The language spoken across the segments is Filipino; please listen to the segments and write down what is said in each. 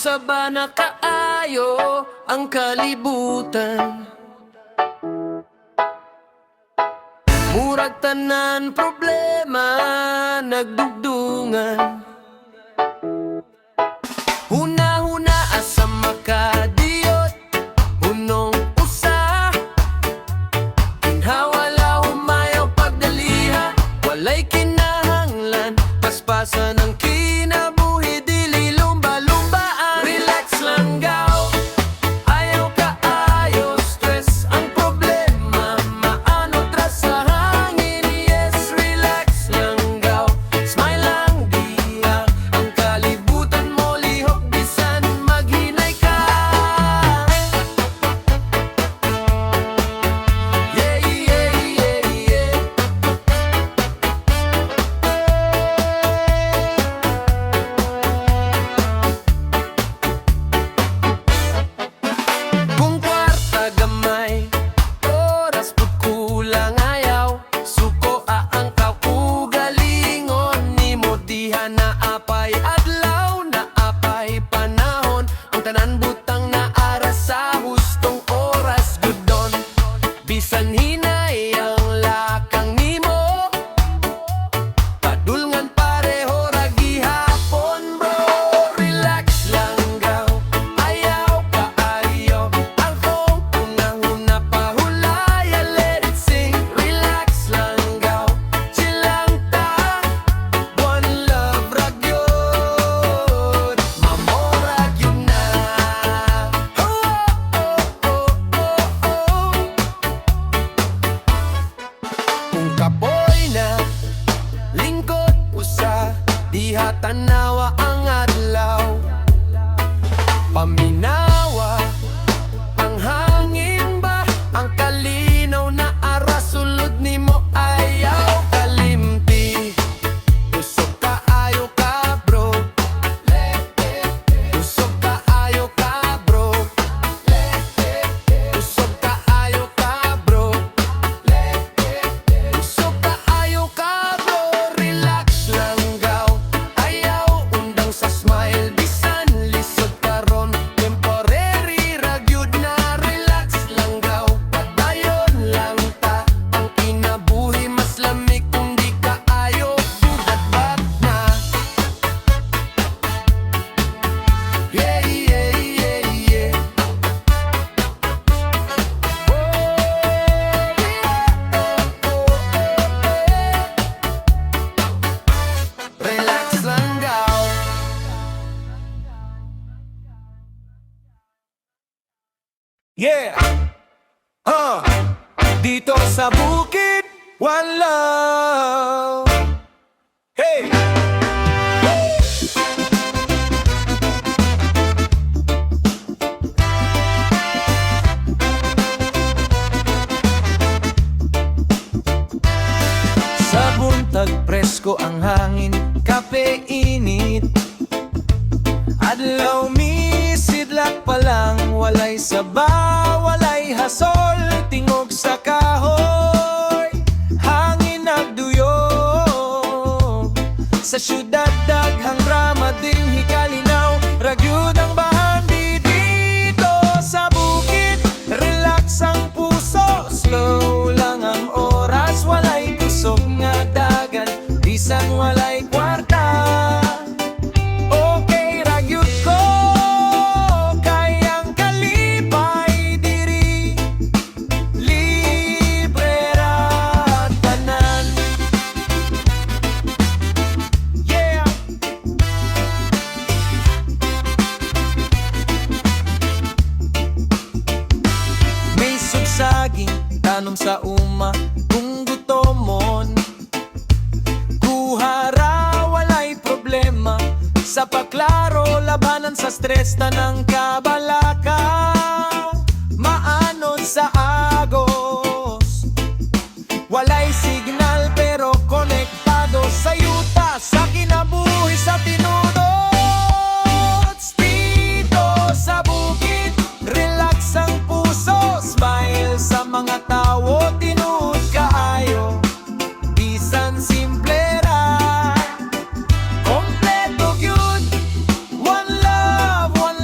sabana kaayo ang kalibutan. Murag tanan problema nagdugdungan. Huna-huna asa makadiyot hunong usa. Inhawala humayaw pagdaliha, walay kinahanglan, paspasan ang kinabuhi, dili lumba-lumbaan. Relax lang gaw, ayaw kaayo stress ang problema, maano tras sa hangin. Yes, relax lang gaw, smile lang diha, ang kalibutan mo lihok bisan maghinay ka. Yeah, yeah, yeah, yeah. Kung kwarta gamay, oras pud kulang ayaw, suko ang kaugalingon nimo diha na apay adlaw, na apay panahon, ang tanan butang naara sa hustong oras gudon. Bisan hinay ang lakang nimo, padulngan pareho ra gihapon bro. Relax lang gaw, ayaw kaayo ang kong unang-una pahulaya, let it sing. Relax lang gaw, chill lang ta, one love ra gyud, mamorag yun na. Oh, oh, oh, oh, oh. Kung kapoy na lingkod usa, diha tanawa ang adlaw, paminawa ang hangin ba, ang kalinaw na ara sulod nimo ayaw kalimti. Usog kaayo ka bro, usog kaayo ka bro, usog kaayo ka bro, usog kaayo ka bro. Relax lang gaw, ayaw undang sa smile, bisan lisod karon, temporary ra gyud na. Relax lang gaw, padayon lang ta, ang kinabuhi mas lamig kung di kaayo bugat-bat na. Yeah, yeah, yeah, yeah. Relax lang gaw. Yeah! Dito sa bukid, one love. Hey! Sa buntag presko ang hangin, kape init, adlaw misidlak pa lang, walay saba, walay hasol, tingog sa kahoy, hangin nagduyog. Sa syudad daghang drama, dinhi kalinaw, ragyud ang bahandi. Dito sa bukid, relax ang puso, slow lang ang oras, walay kusog nga dagan, bisan walay kwarta. Okay ra gyud ko, kayang kalipay diri, libre ra tanan. Yeah! May sugsaging tanom sa uma, kung gutomon kuhara, walay problema. Sa paklaro, labanan sa stress, tanang kabalaka, maanon sa agos. Walay signal pero konektado sa yuta, sa kinabuhi sa tinudot. Dito sa bukid, relax ang puso, smile sa mga tao, tinuod kaayo, bisan simple ra, kompleto gyud, one love, one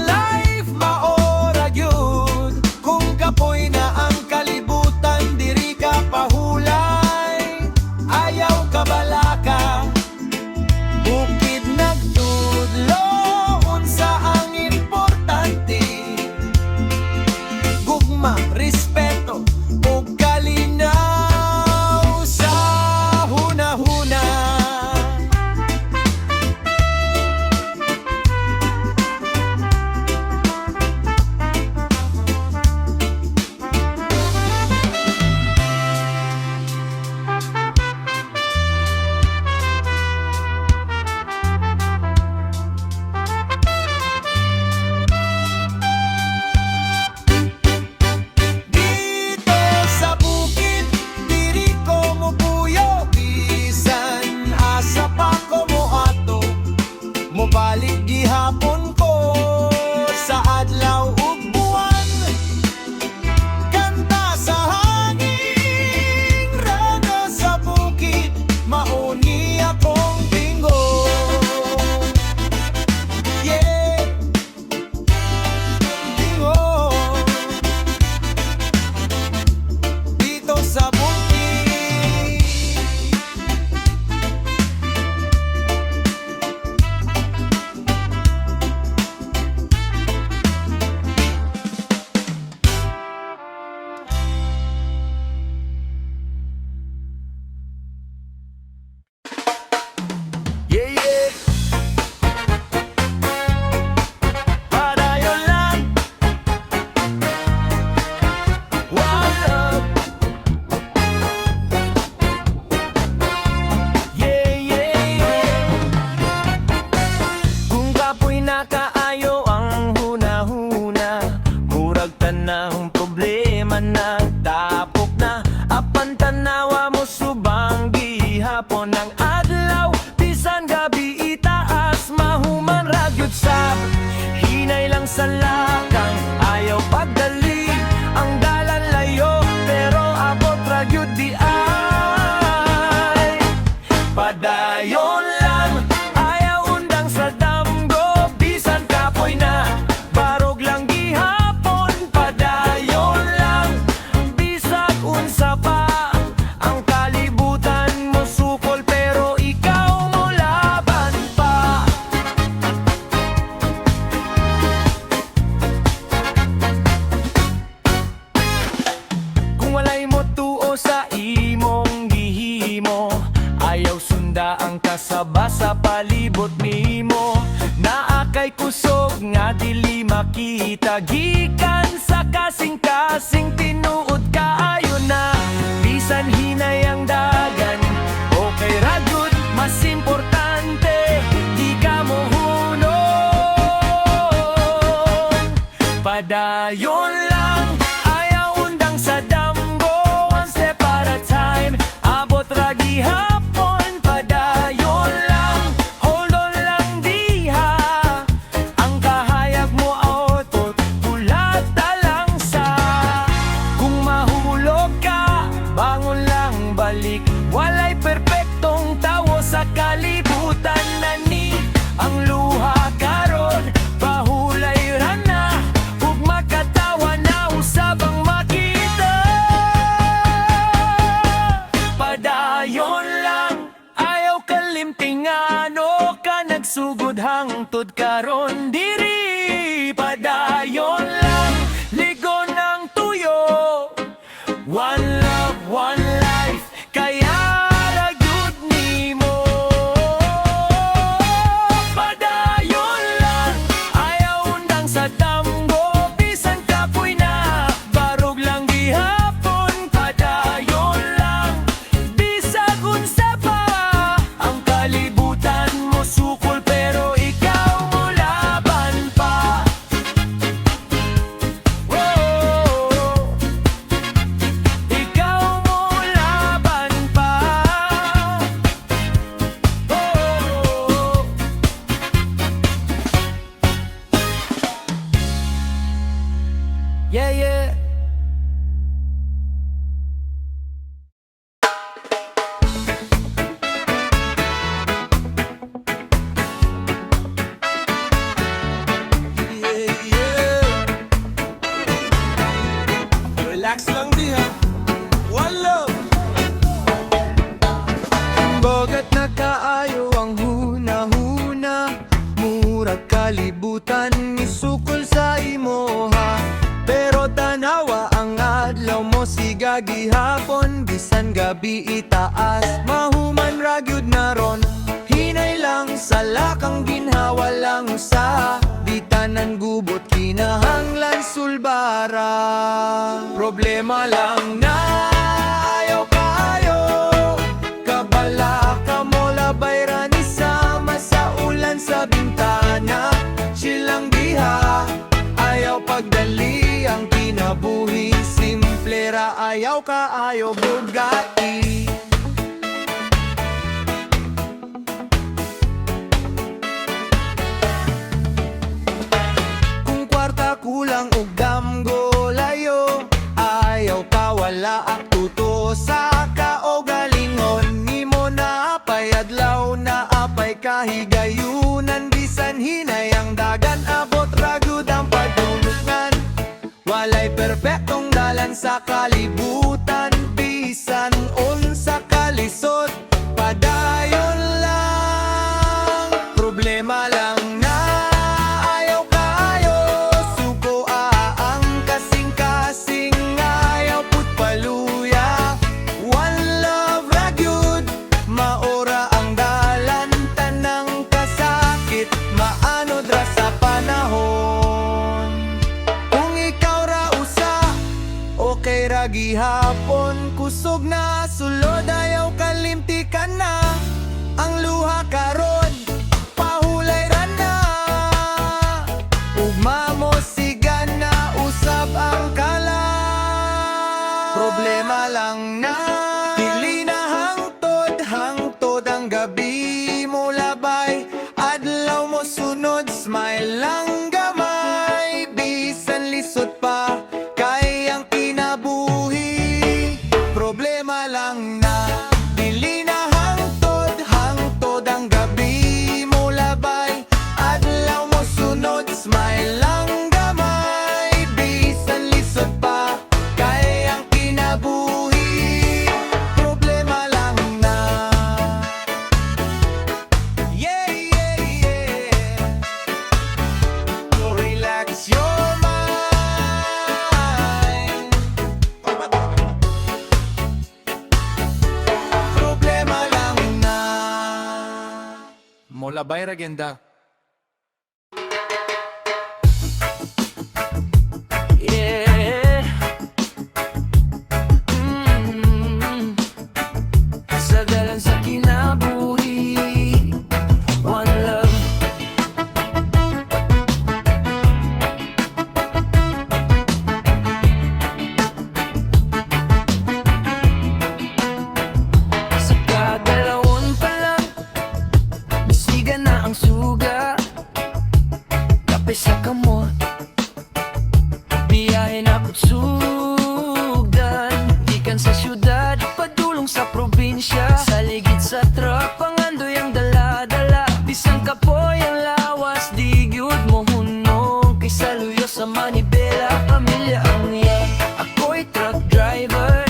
palibot nimo. Naakay kusog nga dili makita, gikan sa kasing-kasing tinuod kaayo na. Bisan hinay ang dagan, okay ra gyud, mas importante di ka mohunong. Padayon lang, ayaw undang sa damgo, one step at a time, abot ra gihapon. Padayon lang, hold on lang diha, ang kahayag mo autot, kulata lang sa. Kung mahulog ka, bangon lang balik, walay perpektong tawo sa kalibutan na ni. Ang luha karon, pahulay ra na, ug makatawa na usab ang makita. Padayon lang, ayaw kalimtingano ka nagsugod hangtod karon diri. Padayon lang, ligon ng tuyo, one love, one life, kaya ra gyud nimo. Padayon lang, ayaw undang sa damgo, bisan kapoy na, barog lang gihapon. Padayon lang, bisag unsa pa, ang kalibutan mo sukol pero ikaw mo laban pa. Whoa, ikaw mo laban pa. Oh, yeah, yeah. Yeah, yeah. Relax lang diha, one love. Bagat na kaayo ang huna-huna, murag kalibutan misukol sa imoha. Pero tanawa ang adlaw mo siga gihapon, bisan gabi itaas, mahuman ra gyud naron. Hinay lang sa lakang ginhawa lang usa, di tanan gubot kinahanglan sulbara. Problema lang na ayaw kaayo, kabala ka mo labay ra ni sama sa ulan sa bintana. Chill lang diha, ayaw pagdali ang kinabuhi, simple ra ayaw kaayo Bugatti. Kung kwarta kulang ug damgo layo, ayaw ka wala ak tuto sa kaogalingon. Nimo na apay adlaw na apay kahigayunan, bisan hinay ang dagan abot ra gyud ang padulungan. Walay perpektong dalan sa kalibutan, bisan unsa kalisod. Padayon lang, problema lang na ayaw kaayo, suko ang kasing-kasing, ayaw put paluya. One love ra gyud, maora ang dalan, tanang kasakit maanod ra sa panahon. Kung ikaw ra usa, okay ra gihapon, kusog na sulod ayaw kalimti ka na. Ang luha karon, pahulay ra na, ugma mo siga na usab ang kala. Problema lang na dili na hangtod ang gabi mo labay, adlaw mo sunod, smile lang gamay, bisan lisod pa kay ang kinabuhi. Problema lang na dili na hangtod ang gabi labay ragenda. Yeah. Sa dalan sa kinabuhi, one love. Sa kagalawon pa lang, bisigan na ang suga. Kape sa kamot, biyahe na pagsugan. Ikan sa syudad, padulong sa probinsya. Sa ligid sa truck, pangandoy ang dala-dala. Bisan kapoy ang lawas, di gyud mo hunong. Kay sa luyo sa manibela, pamilya ang iya. Ako'y truck driver,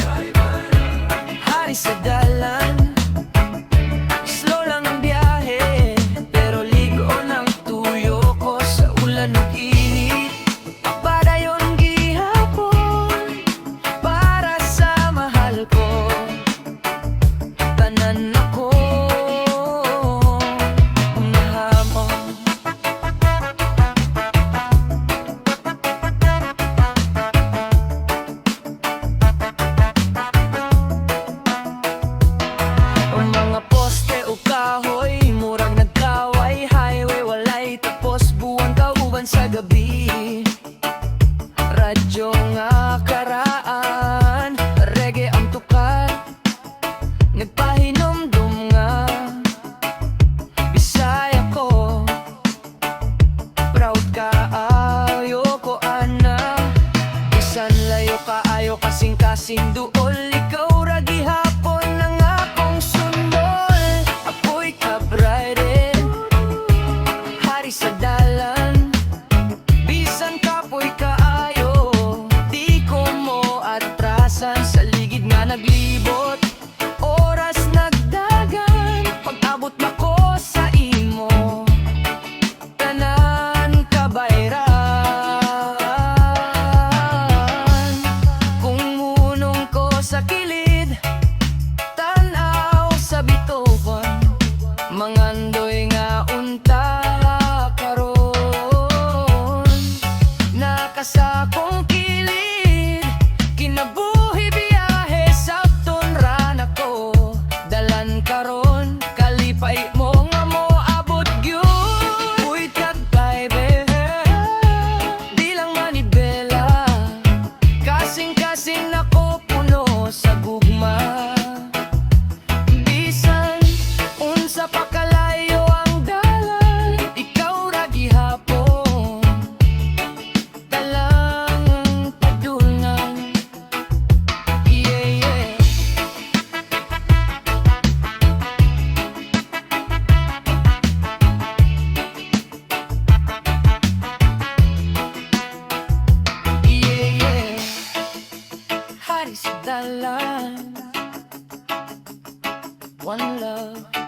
hari sa dalan. Slow lang ang biyahe, pero ligo ng tuyo ko sa ulan at init. Padayon gihapon para sa mahal ko. Tanan ako unahamon. Ang mga poste o kahoy, murag nagkaway. Highway walay tapos buwan kauban sa gabi. Radyo nga karaan, reggae ang tukar. Nagpahinomdum nga, Bisaya ko. Proud ka ayo ko ana. Bisan layo ka ayo kasing-kasing duol. Ikaw ra gihapon ang akong sundol. Ako'y kabride, hari sa dalan. Bisan kapoy kaayo, di ko mo atrasan. Sa ligid nga naglibot, oras nagdagan. Pag-abot na ko sa imo, tanan kabayran. Kung munong ko sa kilid, tanaw sa bituhan. Mangandoy nga unta karon. Nakasakong kilid, kinabuhi biyahe sakton ra nako. Dalan karon, kalipay mo nga mo abot gyud. Uy kat baby, di lang manibela. Kasing-kasing nako puno sa gugma. Bisan unsa pa kalayo ang dalan, ikaw ra gihapon. Talang padulngan, yeah, yeah. Yeah, yeah. Hari sa dalan, one love.